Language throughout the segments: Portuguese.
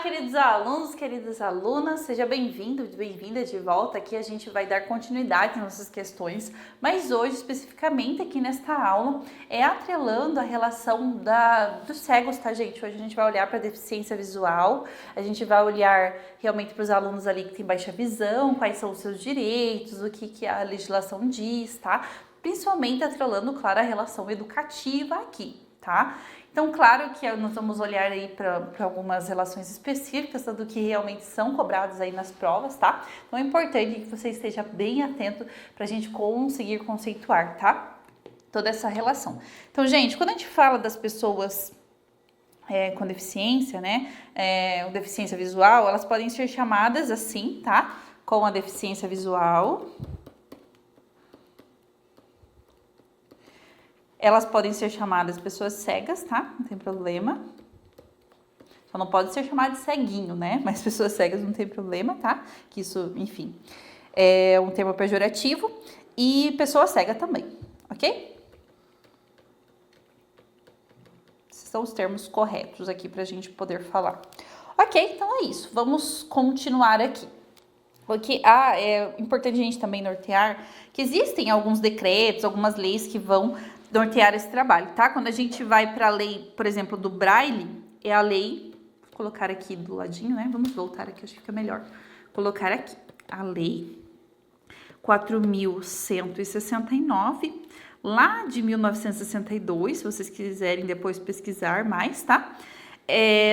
queridos alunos, queridas alunas, seja bem-vindo, bem-vinda de volta. Aqui a gente vai dar continuidade nas nossas questões, mas hoje, especificamente aqui nesta aula, é atrelando a relação dos cegos, tá, gente? Hoje a gente vai olhar para a deficiência visual, a gente vai olhar realmente para os alunos ali que têm baixa visão, quais são os seus direitos, o que a legislação diz, tá? Principalmente atrelando, claro, a relação educativa aqui, tá? Então, claro que nós vamos olhar aí para algumas relações específicas do que realmente são cobrados aí nas provas, tá? Então, é importante que você esteja bem atento para a gente conseguir conceituar, tá? Toda essa relação. Então, gente, quando a gente fala das pessoas com deficiência, né? Deficiência visual, elas podem ser chamadas assim, tá? Com a deficiência visual. Elas podem ser chamadas pessoas cegas, tá? Não tem problema. Só não pode ser chamado de ceguinho, né? Mas pessoas cegas não tem problema, tá? Que isso, enfim, é um termo pejorativo. E pessoa cega também, ok? Esses são os termos corretos aqui pra gente poder falar. Ok, então é isso. Vamos continuar aqui. Porque é importante a gente também nortear que existem alguns decretos, algumas leis que vão nortear esse trabalho, tá? Quando a gente vai para a lei, por exemplo, do Braille, é a lei, vou colocar aqui do ladinho, né? Vamos voltar aqui, acho que fica melhor. Colocar aqui a lei 4.169, lá de 1962, se vocês quiserem depois pesquisar mais, tá?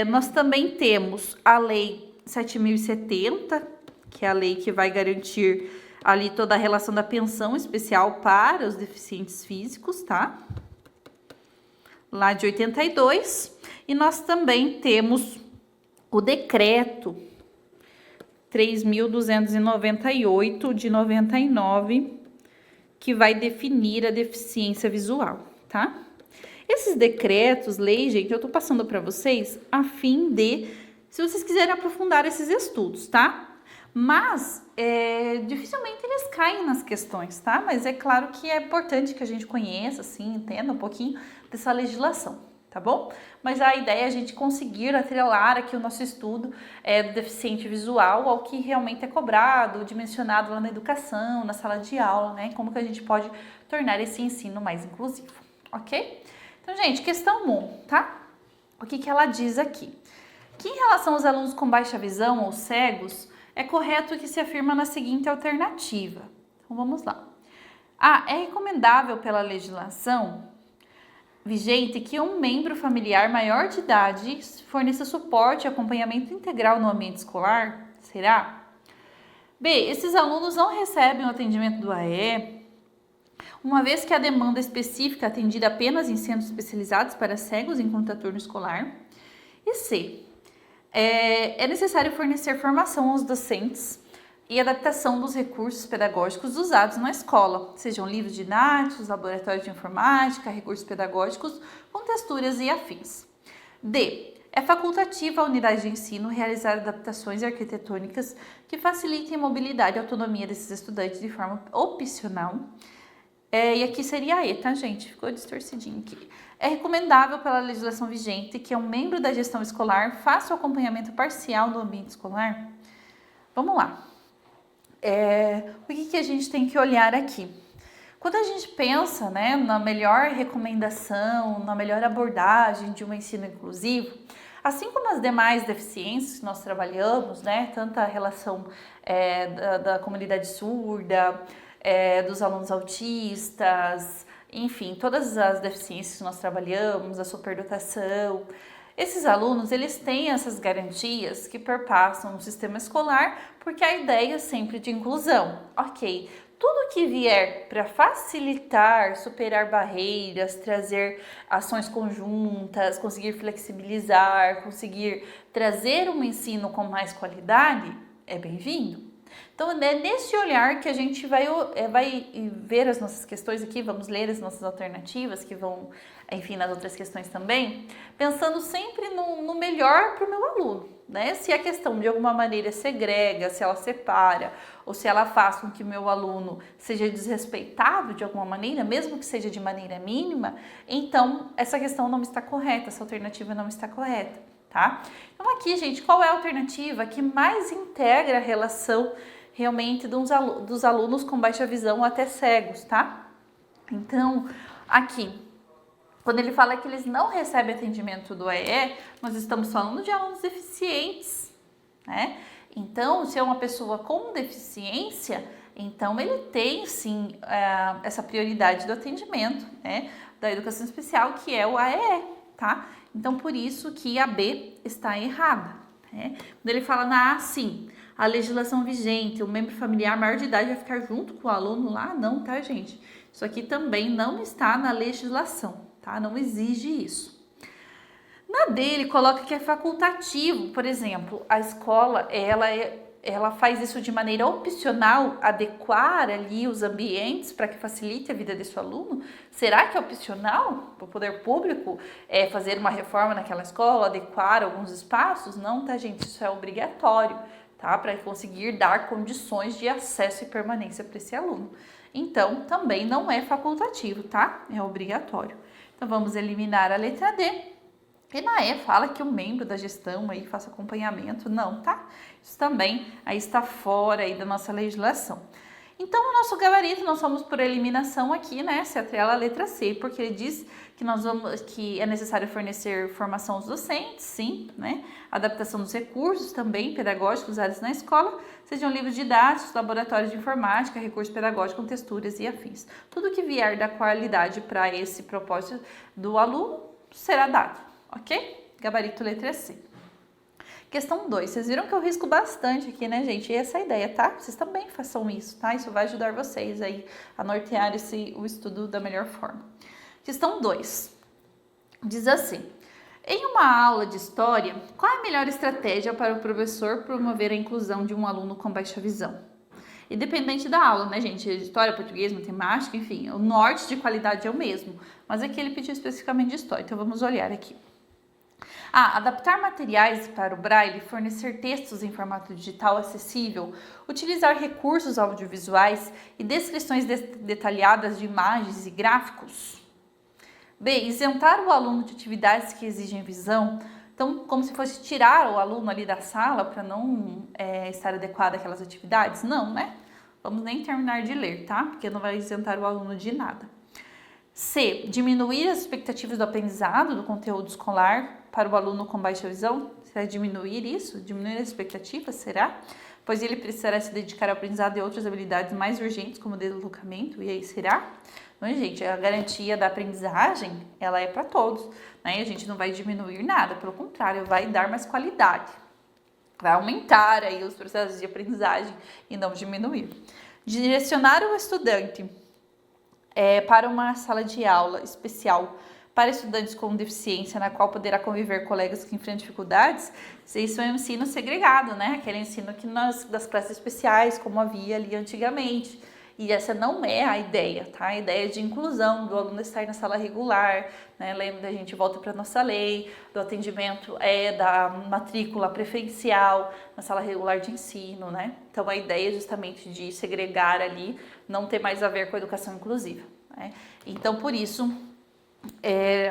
Nós também temos a lei 7.070, que é a lei que vai garantir ali toda a relação da pensão especial para os deficientes físicos, tá? Lá de 82. E nós também temos o decreto 3.298 de 99, que vai definir a deficiência visual, tá? Esses decretos, leis, gente, eu tô passando para vocês a fim de, se vocês quiserem aprofundar esses estudos, tá? Mas, dificilmente eles caem nas questões, tá? Mas é claro que é importante que a gente conheça, assim, entenda um pouquinho dessa legislação, tá bom? Mas a ideia é a gente conseguir atrelar aqui o nosso estudo do deficiente visual ao que realmente é cobrado, dimensionado lá na educação, na sala de aula, né? Como que a gente pode tornar esse ensino mais inclusivo, ok? Então, gente, questão 1, tá? O que ela diz aqui? Que em relação aos alunos com baixa visão ou cegos, é correto que se afirma na seguinte alternativa. Então, vamos lá. É recomendável pela legislação vigente que um membro familiar maior de idade forneça suporte e acompanhamento integral no ambiente escolar? Será? B. Esses alunos não recebem o atendimento do AE, uma vez que a demanda específica é atendida apenas em centros especializados para cegos em contraturno escolar. E C. É necessário fornecer formação aos docentes e adaptação dos recursos pedagógicos usados na escola, sejam livros didáticos, laboratórios de informática, recursos pedagógicos com texturas e afins. D. É facultativa a unidade de ensino realizar adaptações arquitetônicas que facilitem a mobilidade e autonomia desses estudantes de forma opcional. E aqui seria a E, tá, gente? Ficou distorcidinho aqui. É recomendável pela legislação vigente que um membro da gestão escolar faça o acompanhamento parcial no ambiente escolar? Vamos lá. O que a gente tem que olhar aqui? Quando a gente pensa, né, na melhor recomendação, na melhor abordagem de um ensino inclusivo, assim como as demais deficiências que nós trabalhamos, né, tanto a relação da comunidade surda, dos alunos autistas, enfim, todas as deficiências que nós trabalhamos, a superdotação, esses alunos, eles têm essas garantias que perpassam o sistema escolar, porque a ideia é sempre de inclusão. Ok, tudo que vier para facilitar, superar barreiras, trazer ações conjuntas, conseguir flexibilizar, conseguir trazer um ensino com mais qualidade, é bem-vindo. Então, é nesse olhar que a gente vai ver as nossas questões aqui, vamos ler as nossas alternativas, que vão, enfim, nas outras questões também, pensando sempre no melhor para o meu aluno, né? Se a questão de alguma maneira segrega, se ela separa, ou se ela faz com que o meu aluno seja desrespeitado de alguma maneira, mesmo que seja de maneira mínima, então essa questão não está correta, essa alternativa não está correta. tá? Então aqui, gente, qual é a alternativa que mais integra a relação realmente dos alunos com baixa visão ou até cegos, tá? Então, aqui, quando ele fala que eles não recebem atendimento do EE, nós estamos falando de alunos deficientes, né? Então, se é uma pessoa com deficiência, então ele tem sim essa prioridade do atendimento, né, da educação especial, que é o AEE, tá? Então, por isso que a B está errada, né? Quando ele fala na A, sim, a legislação vigente, o membro familiar maior de idade vai ficar junto com o aluno lá? Não, tá, gente? Isso aqui também não está na legislação, tá? Não exige isso. Na D, ele coloca que é facultativo, por exemplo, a escola, ela faz isso de maneira opcional, adequar ali os ambientes para que facilite a vida desse aluno. Será que é opcional para o poder público fazer uma reforma naquela escola, adequar alguns espaços? Não, tá, gente? Isso é obrigatório, tá? Para conseguir dar condições de acesso e permanência para esse aluno. Então, também não é facultativo, tá? É obrigatório. Então, vamos eliminar a letra D. E na E fala que o membro da gestão aí faça acompanhamento. Não, tá? Isso também aí está fora aí da nossa legislação. Então, o nosso gabarito, nós vamos por eliminação aqui, né? Se atrela a letra C, porque ele diz que é necessário fornecer formação aos docentes, sim, né? Adaptação dos recursos também pedagógicos usados na escola, sejam livros didáticos, laboratórios de informática, recursos pedagógicos com texturas e afins. Tudo que vier da qualidade para esse propósito do aluno será dado. Ok? Gabarito letra C. Questão 2. Vocês viram que eu risco bastante aqui, né, gente? E essa é a ideia, tá? Vocês também façam isso, tá? Isso vai ajudar vocês aí a nortear o estudo da melhor forma. Questão 2. Diz assim: em uma aula de história, qual é a melhor estratégia para o professor promover a inclusão de um aluno com baixa visão? Independente da aula, né, gente? História, português, matemática, enfim, o norte de qualidade é o mesmo. Mas aqui ele pediu especificamente de história, então vamos olhar aqui. Adaptar materiais para o Braille, fornecer textos em formato digital acessível, utilizar recursos audiovisuais e descrições detalhadas de imagens e gráficos. B. Isentar o aluno de atividades que exigem visão. Então, como se fosse tirar o aluno ali da sala para não estar adequado àquelas atividades? Não, né? Vamos nem terminar de ler, tá? Porque não vai isentar o aluno de nada. C. Diminuir as expectativas do aprendizado do conteúdo escolar para o aluno com baixa visão. Será diminuir isso? Diminuir as expectativas, será? Pois ele precisará se dedicar ao aprendizado de outras habilidades mais urgentes, como o deslocamento, e aí será? Não, gente, a garantia da aprendizagem, ela é para todos, né? A gente não vai diminuir nada, pelo contrário, vai dar mais qualidade. Vai aumentar aí os processos de aprendizagem e não diminuir. Direcionar o estudante para uma sala de aula especial para estudantes com deficiência, na qual poderá conviver colegas que enfrentam dificuldades. Isso é um ensino segregado, né? Aquele ensino que das classes especiais, como havia ali antigamente. E essa não é a ideia, tá? A ideia é de inclusão, do aluno estar na sala regular, né? Lembra, a gente volta para a nossa lei, do atendimento da matrícula preferencial na sala regular de ensino, né? Então, a ideia é justamente de segregar ali, não ter mais a ver com a educação inclusiva, né? Então, por isso,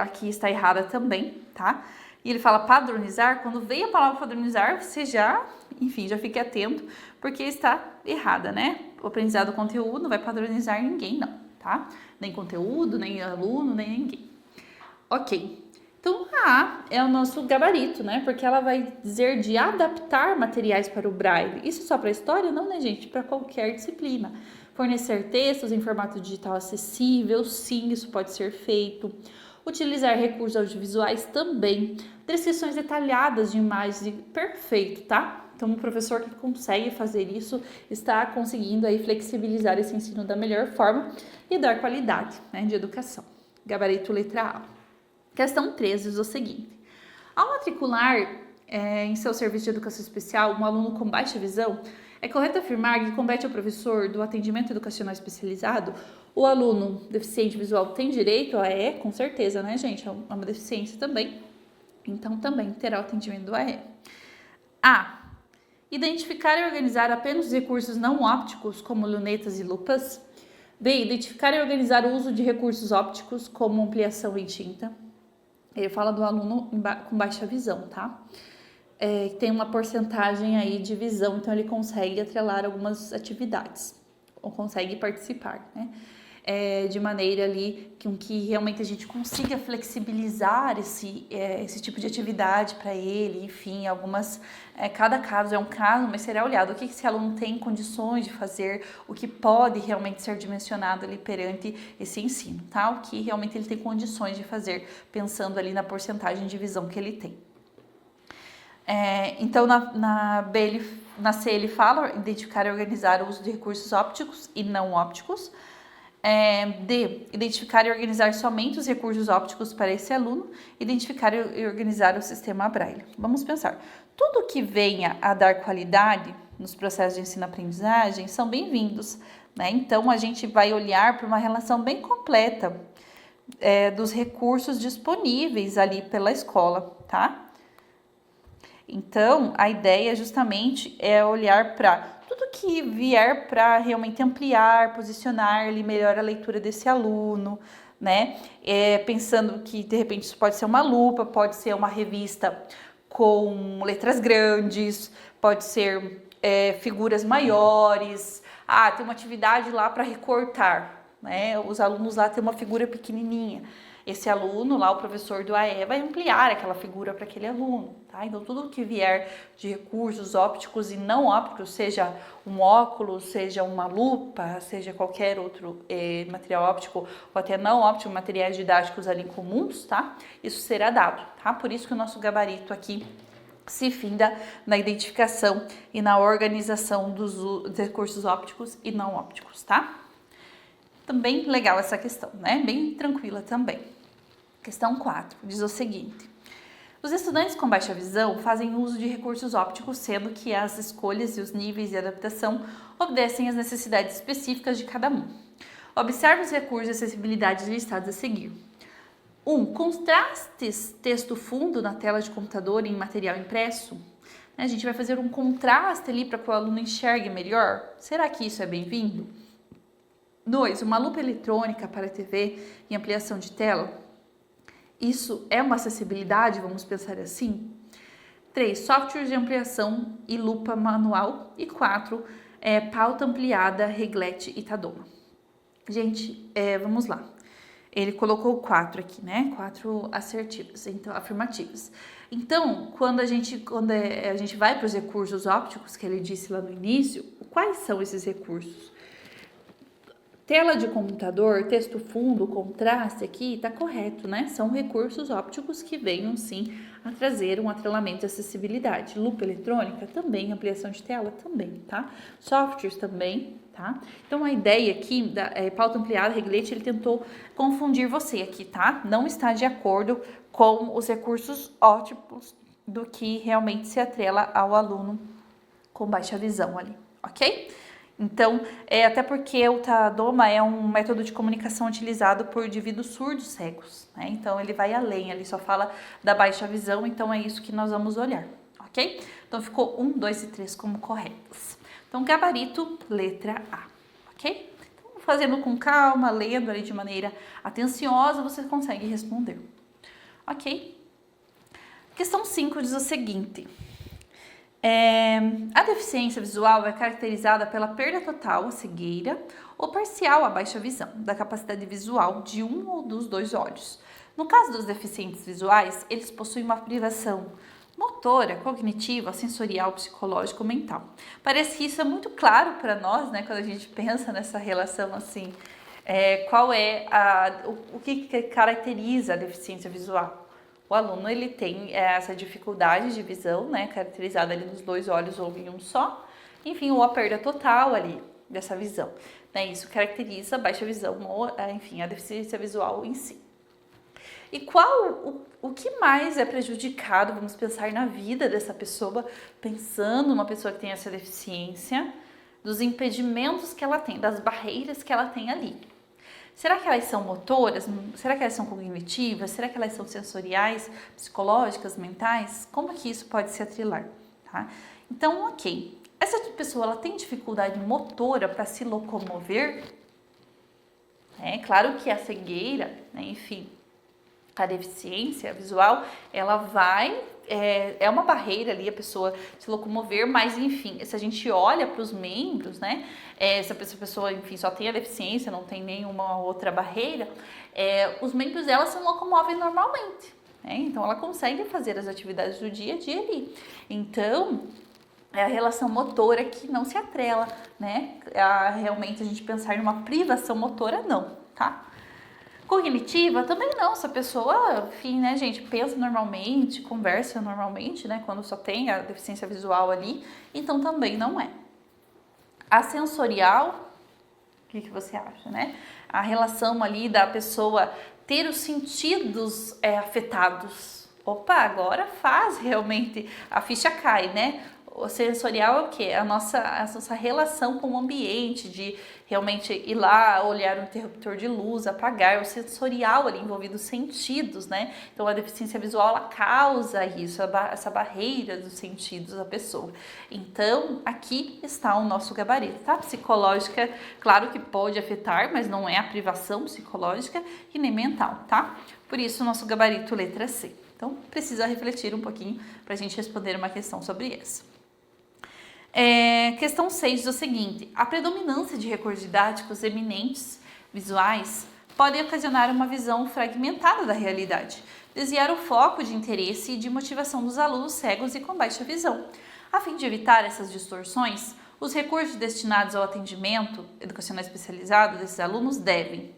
aqui está errada também, tá? E ele fala padronizar. Quando veio a palavra padronizar, você já fique atento, porque está errada, né? O aprendizado do conteúdo não vai padronizar ninguém, não, tá? Nem conteúdo, nem aluno, nem ninguém. Ok. Então, a A é o nosso gabarito, né? Porque ela vai dizer de adaptar materiais para o Braille. Isso só para a história? Não, né, gente? Para qualquer disciplina. Fornecer textos em formato digital acessível, sim, isso pode ser feito. Utilizar recursos audiovisuais também. Descrições detalhadas de imagens, perfeito, tá? Então, o professor que consegue fazer isso está conseguindo aí flexibilizar esse ensino da melhor forma e dar qualidade, né, de educação. Gabarito letra A. Questão 13 diz o seguinte: ao matricular em seu serviço de educação especial um aluno com baixa visão, é correto afirmar que compete ao professor do atendimento educacional especializado o aluno deficiente visual tem direito a AE? Com certeza, né, gente? É uma deficiência também. Então, também terá o atendimento do AE. A. Identificar e organizar apenas os recursos não ópticos, como lunetas e lupas. B. Identificar e organizar o uso de recursos ópticos, como ampliação em tinta. Ele fala do aluno com baixa visão, tá? Tem uma porcentagem aí de visão, então ele consegue atrelar algumas atividades, ou consegue participar, né? De maneira ali que realmente a gente consiga flexibilizar esse tipo de atividade para ele, enfim, cada caso é um caso, mas será olhado o que esse aluno tem condições de fazer, o que pode realmente ser dimensionado ali perante esse ensino, tá? O que realmente ele tem condições de fazer, pensando ali na porcentagem de visão que ele tem. Então, na C ele fala identificar e organizar o uso de recursos ópticos e não ópticos. D, identificar e organizar somente os recursos ópticos para esse aluno, identificar e organizar o sistema Braille. Vamos pensar, tudo que venha a dar qualidade nos processos de ensino-aprendizagem são bem-vindos, né? Então, a gente vai olhar para uma relação bem completa dos recursos disponíveis ali pela escola, tá? Então, a ideia justamente é olhar para tudo que vier para realmente ampliar, posicionar ali melhor a leitura desse aluno, né? Pensando que de repente isso pode ser uma lupa, pode ser uma revista com letras grandes, pode ser figuras maiores. Tem uma atividade lá para recortar, né? Os alunos lá têm uma figura pequenininha. Esse aluno lá, o professor do AE, vai ampliar aquela figura para aquele aluno, tá? Então, tudo que vier de recursos ópticos e não ópticos, seja um óculos, seja uma lupa, seja qualquer outro material óptico, ou até não óptico, materiais didáticos ali comuns, tá? Isso será dado, tá? Por isso que o nosso gabarito aqui se finda na identificação e na organização dos recursos ópticos e não ópticos, tá? Também legal essa questão, né? Bem tranquila também. Questão 4 diz o seguinte: os estudantes com baixa visão fazem uso de recursos ópticos, sendo que as escolhas e os níveis de adaptação obedecem às necessidades específicas de cada um. Observe os recursos de acessibilidade listados a seguir. 1. Contrastes texto fundo na tela de computador em material impresso. A gente vai fazer um contraste ali para que o aluno enxergue melhor. Será que isso é bem-vindo? 2. Uma lupa eletrônica para TV e ampliação de tela. Isso é uma acessibilidade, vamos pensar assim? 3. Softwares de ampliação e lupa manual. E 4. Pauta ampliada, reglete e Tadoma. Gente, vamos lá. Ele colocou 4 aqui, né? 4 assertivas, então, afirmativas. Então, quando a gente vai para os recursos ópticos, que ele disse lá no início, quais são esses recursos? Tela de computador, texto fundo, contraste aqui, tá correto, né? São recursos ópticos que venham, sim, a trazer um atrelamento de acessibilidade. Lupa eletrônica também, ampliação de tela também, tá? Softwares também, tá? Então, a ideia aqui da pauta ampliada, reglete, ele tentou confundir você aqui, tá? Não está de acordo com os recursos ópticos do que realmente se atrela ao aluno com baixa visão ali, ok? Então, até porque o Tadoma é um método de comunicação utilizado por indivíduos surdos cegos, né? Então, ele vai além, ele só fala da baixa visão, então é isso que nós vamos olhar, ok? Então, ficou 1, 2 e 3 como corretos. Então, gabarito, letra A, ok? Então, fazendo com calma, lendo ali de maneira atenciosa, você consegue responder, ok? Questão 5 diz o seguinte: a deficiência visual é caracterizada pela perda total, a cegueira, ou parcial, a baixa visão, da capacidade visual de um ou dos dois olhos. No caso dos deficientes visuais, eles possuem uma privação motora, cognitiva, sensorial, psicológica ou mental. Parece que isso é muito claro para nós, né, quando a gente pensa nessa relação assim, qual é o que caracteriza a deficiência visual? O aluno, ele tem essa dificuldade de visão, né, caracterizada ali nos dois olhos ou em um só, enfim, ou a perda total ali dessa visão, né, isso caracteriza a baixa visão ou, enfim, a deficiência visual em si. E o que mais é prejudicado, vamos pensar na vida dessa pessoa, pensando numa pessoa que tem essa deficiência, dos impedimentos que ela tem, das barreiras que ela tem ali. Será que elas são motoras? Será que elas são cognitivas? Será que elas são sensoriais, psicológicas, mentais? Como que isso pode se atrelar? Tá? Então, ok. Essa pessoa ela tem dificuldade motora para se locomover? É claro que a cegueira, né, enfim, A deficiência visual, ela vai, é uma barreira ali a pessoa se locomover, mas enfim, se a gente olha para os membros, né, se a pessoa, enfim, só tem a deficiência, não tem nenhuma outra barreira, os membros dela se locomovem normalmente, né, então ela consegue fazer as atividades do dia a dia ali. Então, é a relação motora que não se atrela, né, realmente a gente pensar em uma privação motora, não, tá? Cognitiva também não, se a pessoa, enfim, né, gente, pensa normalmente, conversa normalmente, né, quando só tem a deficiência visual ali, então também não é. A sensorial, o que você acha, né? A relação ali da pessoa ter os sentidos afetados. Opa, agora faz realmente, a ficha cai, né? O sensorial é o quê? A nossa relação com o ambiente, de realmente ir lá, olhar o interruptor de luz, apagar, o sensorial ali envolvido, os sentidos, né? Então a deficiência visual, ela causa isso, essa barreira dos sentidos da pessoa. Então aqui está o nosso gabarito, tá? Psicológica, claro que pode afetar, mas não é a privação psicológica e nem mental, tá? Por isso o nosso gabarito letra C. Então precisa refletir um pouquinho para a gente responder uma questão sobre essa. Questão 6 diz o seguinte: a predominância de recursos didáticos eminentes visuais pode ocasionar uma visão fragmentada da realidade, desviar o foco de interesse e de motivação dos alunos cegos e com baixa visão. A fim de evitar essas distorções, os recursos destinados ao atendimento educacional especializado desses alunos devem: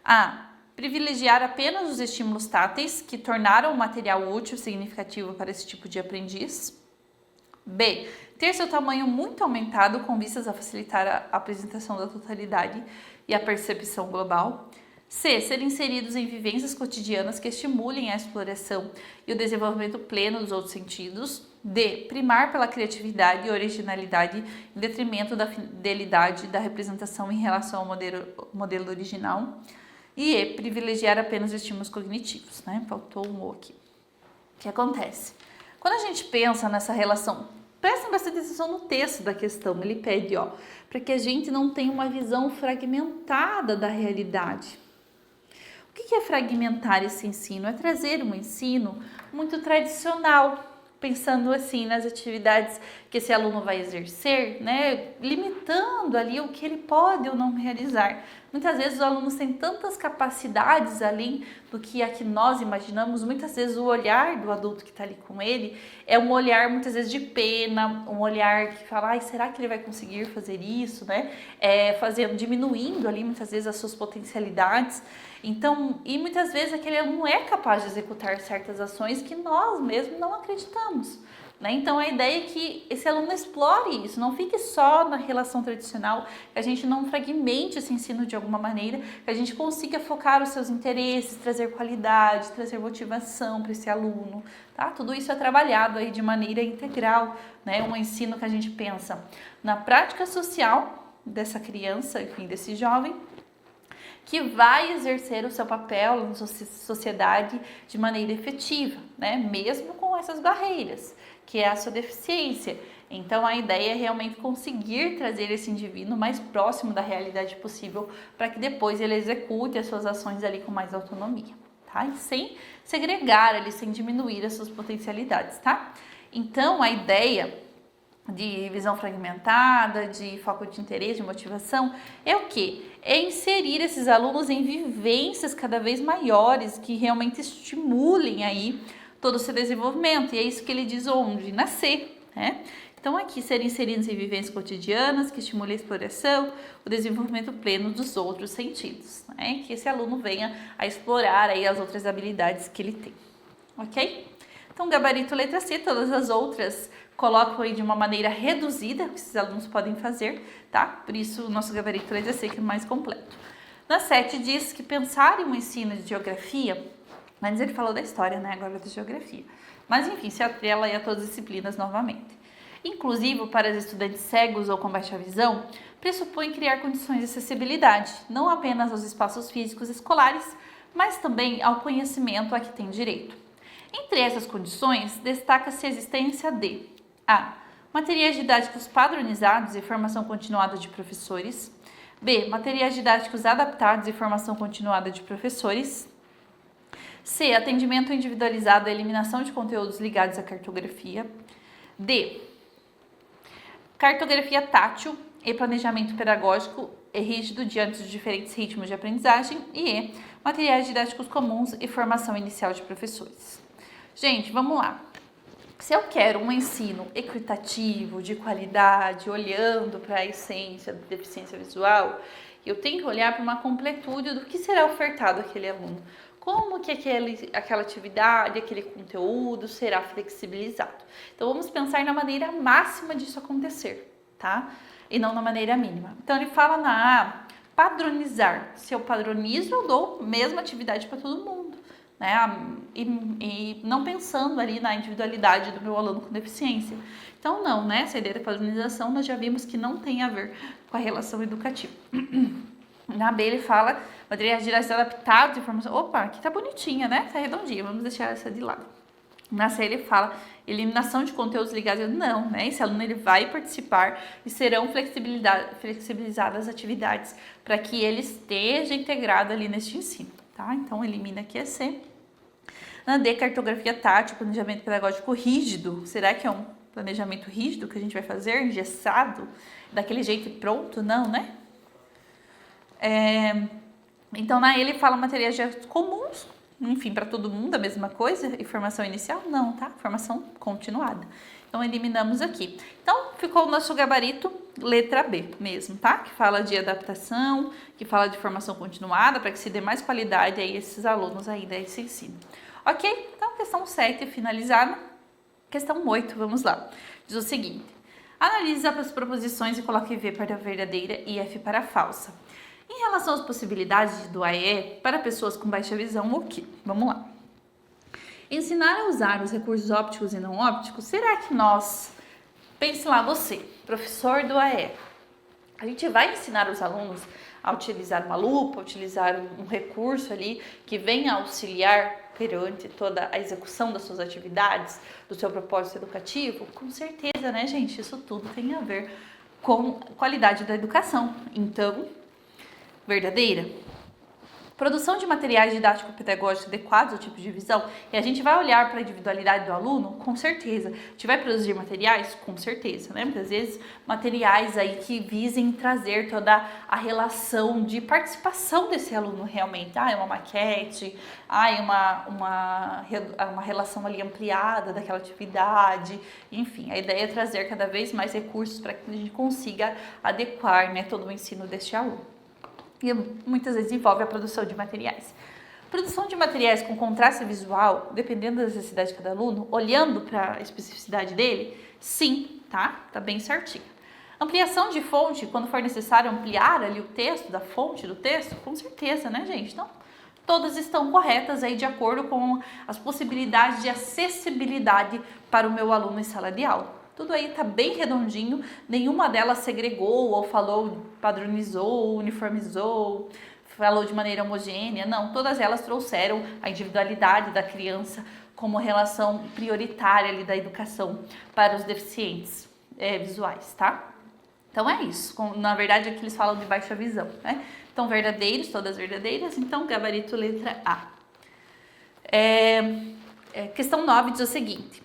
a. Privilegiar apenas os estímulos táteis que tornaram o material útil e significativo para esse tipo de aprendiz. B. Ter seu tamanho muito aumentado com vistas a facilitar a apresentação da totalidade e a percepção global. C. Ser inseridos em vivências cotidianas que estimulem a exploração e o desenvolvimento pleno dos outros sentidos. D. Primar pela criatividade e originalidade em detrimento da fidelidade da representação em relação ao modelo original. E E. Privilegiar apenas estímulos cognitivos, né? Faltou um O aqui. O que acontece? Quando a gente pensa nessa relação, prestem bastante atenção no texto da questão, ele pede, para que a gente não tenha uma visão fragmentada da realidade. O que é fragmentar esse ensino? É trazer um ensino muito tradicional, pensando assim nas atividades que esse aluno vai exercer, né, limitando ali o que ele pode ou não realizar. Muitas vezes os alunos têm tantas capacidades além do que a que nós imaginamos, muitas vezes o olhar do adulto que está ali com ele é um olhar muitas vezes de pena, um olhar que fala, será que ele vai conseguir fazer isso, né, diminuindo ali muitas vezes as suas potencialidades. Então, e muitas vezes aquele aluno é capaz de executar certas ações que nós mesmos não acreditamos, né? Então, a ideia é que esse aluno explore isso, não fique só na relação tradicional, que a gente não fragmente esse ensino de alguma maneira, que a gente consiga focar os seus interesses, trazer qualidade, trazer motivação para esse aluno, tá? Tudo isso é trabalhado aí de maneira integral, né? Um ensino que a gente pensa na prática social dessa criança, enfim, desse jovem, que vai exercer o seu papel na sociedade de maneira efetiva, né? Mesmo com essas barreiras, que é a sua deficiência. Então, a ideia é realmente conseguir trazer esse indivíduo mais próximo da realidade possível para que depois ele execute as suas ações ali com mais autonomia, tá? E sem segregar ali, sem diminuir as suas potencialidades, tá? Então, a ideia de visão fragmentada, de foco de interesse, de motivação, é o quê? É inserir esses alunos em vivências cada vez maiores que realmente estimulem aí todo o seu desenvolvimento. E é isso que ele diz onde? Nascer, né? Então aqui, ser inseridos em vivências cotidianas que estimulem a exploração, o desenvolvimento pleno dos outros sentidos, né? Que esse aluno venha a explorar aí as outras habilidades que ele tem, ok? Então, gabarito letra C, todas as outras colocam aí de uma maneira reduzida, que esses alunos podem fazer, tá? Por isso, o nosso gabarito letra C que é mais completo. Na 7 diz que pensar em um ensino de geografia, antes ele falou da história, né? Agora da geografia. Mas, enfim, se atrela aí a todas as disciplinas novamente. Inclusive, para os estudantes cegos ou com baixa visão, pressupõe criar condições de acessibilidade, não apenas aos espaços físicos escolares, mas também ao conhecimento a que tem direito. Entre essas condições, destaca-se a existência de a. Materiais didáticos padronizados e formação continuada de professores. B. Materiais didáticos adaptados e formação continuada de professores. C, atendimento individualizado à eliminação de conteúdos ligados à cartografia. D, cartografia tátil e planejamento pedagógico e rígido diante de diferentes ritmos de aprendizagem. E E, materiais didáticos comuns e formação inicial de professores. Gente, vamos lá. Se eu quero um ensino equitativo, de qualidade, olhando para a essência da deficiência visual, eu tenho que olhar para uma completude do que será ofertado àquele aluno. Como que aquela atividade, aquele conteúdo será flexibilizado. Então, vamos pensar na maneira máxima disso acontecer, tá? E não na maneira mínima. Então, ele fala na A, padronizar. Se eu padronizo, eu dou a mesma atividade para todo mundo, né? E não pensando ali na individualidade do meu aluno com deficiência. Então, não, né? Essa ideia da padronização nós já vimos que não tem a ver com a relação educativa. Na B ele fala materiais didáticos adaptados, informação. Opa, aqui tá bonitinha, né? Tá redondinha, vamos deixar essa de lado. Na C ele fala eliminação de conteúdos ligados. Não, né? Esse aluno ele vai participar e serão flexibilizadas as atividades para que ele esteja integrado ali neste ensino, tá? Então elimina aqui a C. Na D, cartografia tátil, planejamento pedagógico rígido. Será que é um planejamento rígido que a gente vai fazer, engessado, daquele jeito e pronto? Não, né? Então, na E ele fala materiais comuns, enfim, para todo mundo a mesma coisa. E formação inicial? Não, tá? Formação continuada. Então, eliminamos aqui. Então, ficou o nosso gabarito letra B mesmo, tá? Que fala de adaptação, que fala de formação continuada, para que se dê mais qualidade a esses alunos ainda a esse ensino. Ok? Então, questão 7 finalizada. Questão 8, vamos lá. Diz o seguinte. Analise as proposições e coloque V para a verdadeira e F para a falsa. Em relação às possibilidades do AE para pessoas com baixa visão, o que? Vamos lá. Ensinar a usar os recursos ópticos e não ópticos, será que nós, pense lá você, professor do AE, a gente vai ensinar os alunos a utilizar uma lupa, utilizar um recurso ali que venha auxiliar perante toda a execução das suas atividades, do seu propósito educativo? Com certeza, né, gente? Isso tudo tem a ver com a qualidade da educação. Então, verdadeira. Produção de materiais didático-pedagógicos adequados ao tipo de visão. E a gente vai olhar para a individualidade do aluno? Com certeza. A gente vai produzir materiais? Com certeza, né? Muitas vezes materiais aí que visem trazer toda a relação de participação desse aluno realmente. É uma maquete, é uma relação ali ampliada daquela atividade. Enfim, a ideia é trazer cada vez mais recursos para que a gente consiga adequar, né, todo o ensino deste aluno. E muitas vezes envolve a produção de materiais. Produção de materiais com contraste visual, dependendo da necessidade de cada aluno, olhando para a especificidade dele, sim, tá? Tá bem certinho. Ampliação de fonte, quando for necessário ampliar ali o texto, da fonte do texto, com certeza, né, gente? Então, todas estão corretas aí de acordo com as possibilidades de acessibilidade para o meu aluno em sala de aula. Tudo aí tá bem redondinho, nenhuma delas segregou ou falou, padronizou, uniformizou, falou de maneira homogênea. Não, todas elas trouxeram a individualidade da criança como relação prioritária ali da educação para os deficientes visuais, tá? Então é isso. Na verdade, aqui eles falam de baixa visão, né? Então, verdadeiros, todas verdadeiras. Então, gabarito letra A. Questão 9 diz o seguinte.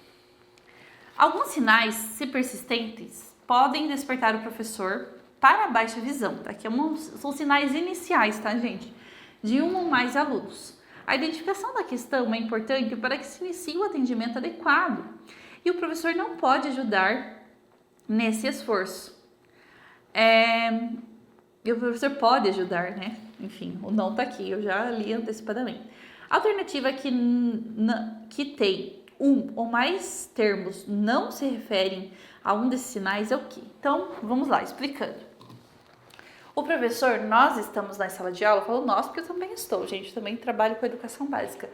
Alguns sinais, se persistentes, podem despertar o professor para a baixa visão. Tá? Aqui são sinais iniciais, tá, gente? De um ou mais alunos. A identificação da questão é importante para que se inicie o atendimento adequado. E o professor não pode ajudar nesse esforço. E o professor pode ajudar, né? Enfim, o não tá aqui, eu já li antecipadamente. A alternativa que tem um ou mais termos não se referem a um desses sinais é o quê? Então, vamos lá, explicando. O professor, nós estamos na sala de aula, eu falo nós porque eu também estou, gente, eu também trabalho com educação básica.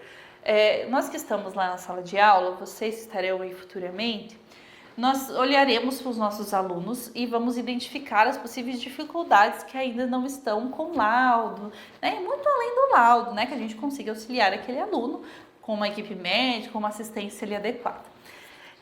Nós que estamos lá na sala de aula, vocês estarão aí futuramente, nós olharemos para os nossos alunos e vamos identificar as possíveis dificuldades que ainda não estão com laudo, né? Muito além do laudo, né? Que a gente consiga auxiliar aquele aluno com uma equipe médica, com uma assistência ali adequada.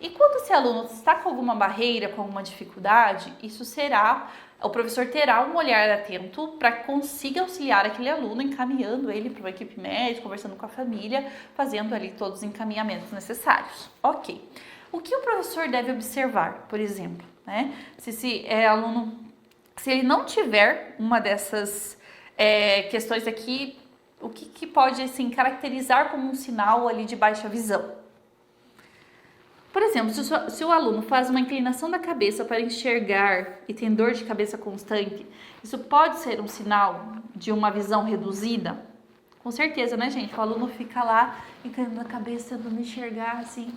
E quando esse aluno está com alguma barreira, com alguma dificuldade, isso será o professor terá um olhar atento para que consiga auxiliar aquele aluno, encaminhando ele para uma equipe médica, conversando com a família, fazendo ali todos os encaminhamentos necessários. Ok. O que o professor deve observar, por exemplo, né? Se ele não tiver uma dessas questões aqui, o que pode assim, caracterizar como um sinal ali de baixa visão? Por exemplo, se o aluno faz uma inclinação da cabeça para enxergar e tem dor de cabeça constante, isso pode ser um sinal de uma visão reduzida? Com certeza, né, gente? O aluno fica lá inclinando a cabeça, tentando enxergar, assim.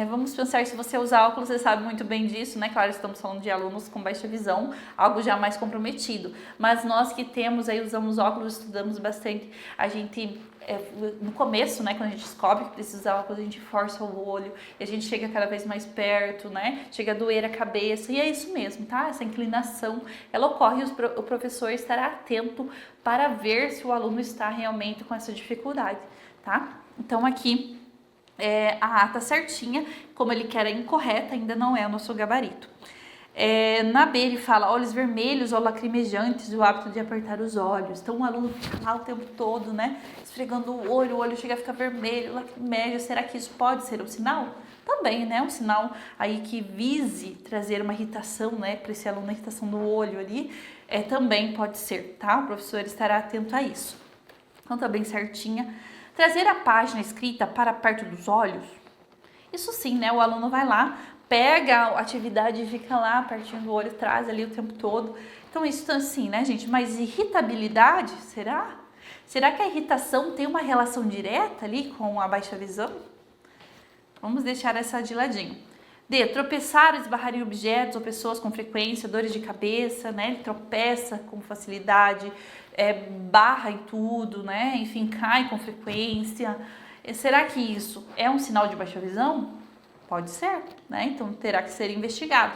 Vamos pensar, se você usar óculos, você sabe muito bem disso, né? Claro, estamos falando de alunos com baixa visão, algo já mais comprometido. Mas nós que temos aí, usamos óculos, estudamos bastante, a gente, no começo, né, quando a gente descobre que precisa usar óculos, a gente força o olho, e a gente chega cada vez mais perto, né? Chega a doer a cabeça, e é isso mesmo, tá? Essa inclinação, ela ocorre e o professor estará atento para ver se o aluno está realmente com essa dificuldade, tá? Então, aqui, a ata certinha, como ele quer a incorreta, ainda não é o nosso gabarito. Na B ele fala olhos vermelhos ou lacrimejantes e o hábito de apertar os olhos. Então o aluno fica lá o tempo todo, né, esfregando o olho chega a ficar vermelho, lacrimeja. Será que isso pode ser um sinal? Também, né, um sinal aí que vise trazer uma irritação, né, para esse aluno, a irritação do olho ali, também pode ser, tá? O professor estará atento a isso. Então tá bem certinha. Trazer a página escrita para perto dos olhos. Isso sim, né, o aluno vai lá, pega a atividade e fica lá pertinho do olho, traz ali o tempo todo. Então isso assim, né, gente? Mas irritabilidade, será? Será que a irritação tem uma relação direta ali com a baixa visão? Vamos deixar essa de ladinho. D, tropeçar, esbarrar em objetos ou pessoas com frequência, dores de cabeça, né? Ele tropeça com facilidade, barra em tudo, né? Enfim, cai com frequência. Será que isso é um sinal de baixa visão? Pode ser, né? Então terá que ser investigado.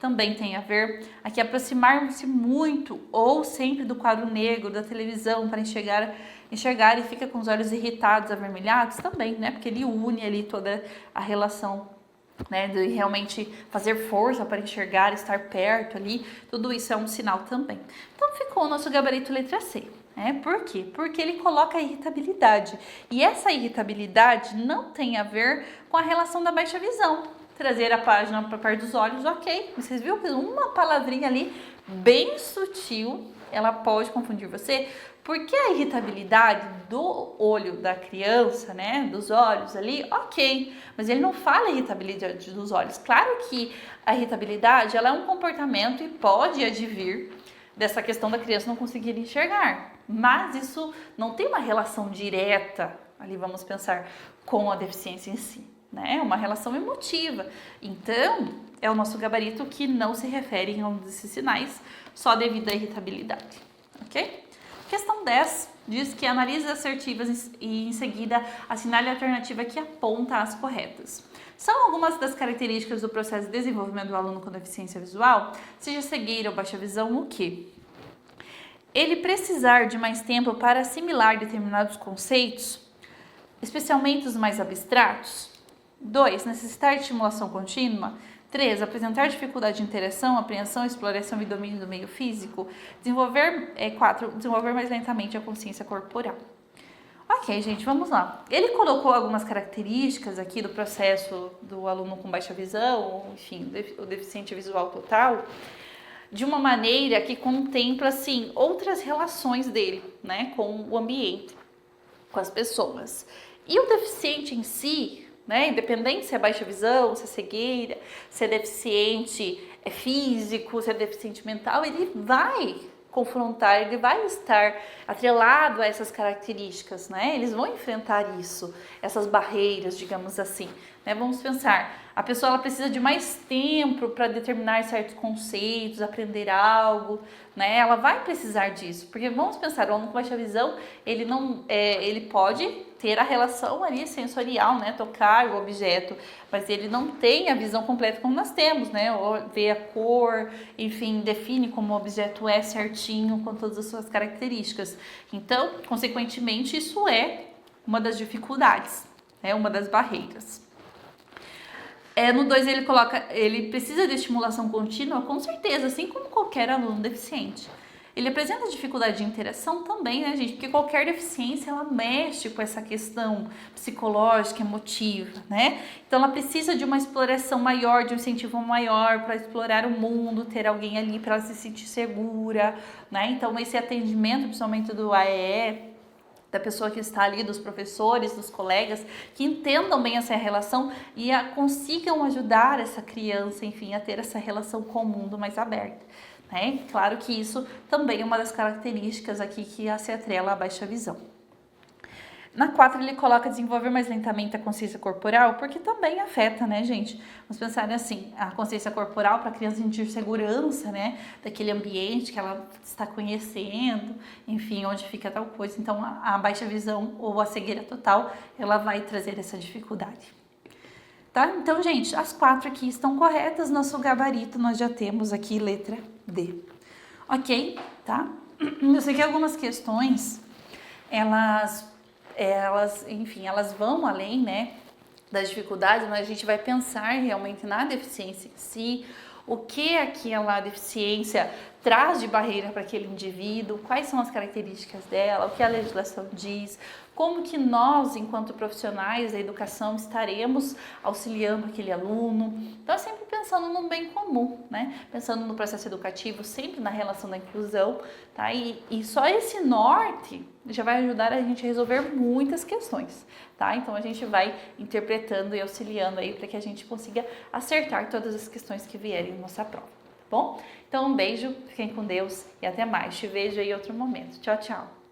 Também tem a ver aqui aproximar-se muito ou sempre do quadro negro da televisão para enxergar e fica com os olhos irritados, avermelhados também, né? Porque ele une ali toda a relação, né, de realmente fazer força para enxergar, estar perto ali, tudo isso é um sinal também. Então ficou o nosso gabarito letra C. Por quê? Porque ele coloca a irritabilidade. E essa irritabilidade não tem a ver com a relação da baixa visão. Trazer a página para perto dos olhos, ok. Vocês viram que uma palavrinha ali bem sutil, ela pode confundir você, porque a irritabilidade do olho da criança, né, dos olhos ali, ok, mas ele não fala irritabilidade dos olhos. Claro que a irritabilidade, ela é um comportamento e pode advir dessa questão da criança não conseguir enxergar, mas isso não tem uma relação direta, ali vamos pensar, com a deficiência em si, né, é uma relação emotiva. Então, é o nosso gabarito que não se refere a um desses sinais, só devido à irritabilidade, ok? Questão 10 diz que analise as assertivas e em seguida assinale a alternativa que aponta as corretas. São algumas das características do processo de desenvolvimento do aluno com deficiência visual, seja cegueira ou baixa visão, o quê? Ele precisar de mais tempo para assimilar determinados conceitos, especialmente os mais abstratos. 2. Necessitar de estimulação contínua. 3. Apresentar dificuldade de interação, apreensão, exploração e domínio do meio físico. 4. Desenvolver mais lentamente a consciência corporal. Ok, gente, vamos lá. Ele colocou algumas características aqui do processo do aluno com baixa visão, enfim, o deficiente visual total, de uma maneira que contempla, assim, outras relações dele, né, com o ambiente, com as pessoas. E o deficiente em si, né, independente se é baixa visão, se é cegueira, se é deficiente físico, se é deficiente mental, ele vai confrontar, ele vai estar atrelado a essas características, né? Eles vão enfrentar isso, essas barreiras, digamos assim, né? Vamos pensar, a pessoa ela precisa de mais tempo para determinar certos conceitos, aprender algo, né? Ela vai precisar disso, porque vamos pensar, o aluno com baixa visão, ele pode ter a relação ali sensorial, né, tocar o objeto, mas ele não tem a visão completa como nós temos, né, ou vê a cor, enfim, define como o objeto é certinho, com todas as suas características. Então, consequentemente, isso é uma das dificuldades, uma das barreiras. No 2 ele coloca, ele precisa de estimulação contínua, com certeza, assim como qualquer aluno deficiente. Ele apresenta dificuldade de interação também, né, gente? Porque qualquer deficiência, ela mexe com essa questão psicológica, emotiva, né? Então, ela precisa de uma exploração maior, de um incentivo maior para explorar o mundo, ter alguém ali para ela se sentir segura, né? Então, esse atendimento, principalmente do AEE, da pessoa que está ali, dos professores, dos colegas, que entendam bem essa relação e consigam ajudar essa criança, enfim, a ter essa relação com o mundo mais aberta. Né? Claro que isso também é uma das características aqui que se atrela à baixa visão. Na 4 ele coloca desenvolver mais lentamente a consciência corporal, porque também afeta, né, gente? Vamos pensar assim, a consciência corporal para a criança sentir segurança, né, daquele ambiente que ela está conhecendo, enfim, onde fica tal coisa. Então, a baixa visão ou a cegueira total, ela vai trazer essa dificuldade. Tá? Então, gente, as 4 aqui estão corretas, nosso gabarito nós já temos aqui, letra D. Ok? Tá? Eu sei que algumas questões, enfim, elas vão além, né, das dificuldades, mas a gente vai pensar realmente na deficiência em si, o que aquela deficiência traz de barreira para aquele indivíduo, quais são as características dela, o que a legislação diz, como que nós, enquanto profissionais da educação, estaremos auxiliando aquele aluno. Então, é sempre pensando no bem comum, né? Pensando no processo educativo, sempre na relação da inclusão, tá? E só esse norte já vai ajudar a gente a resolver muitas questões, tá? Então, a gente vai interpretando e auxiliando aí para que a gente consiga acertar todas as questões que vierem na nossa prova, tá bom? Então, um beijo, fiquem com Deus e até mais. Te vejo aí em outro momento. Tchau, tchau!